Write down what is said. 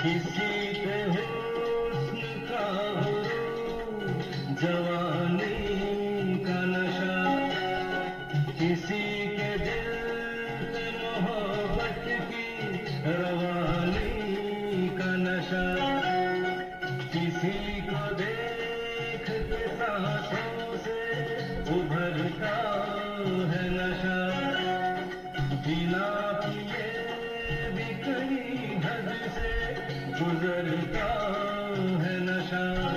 किसी पे हुस्न का गुरूर, जवानी का नशा, किसी के दिल पे मोहब्बत की रवानी का नशा, किसी को देख के सांसों से उभरता है नशा, बिना पिए भी कहीं हद से गुजरता है नशा।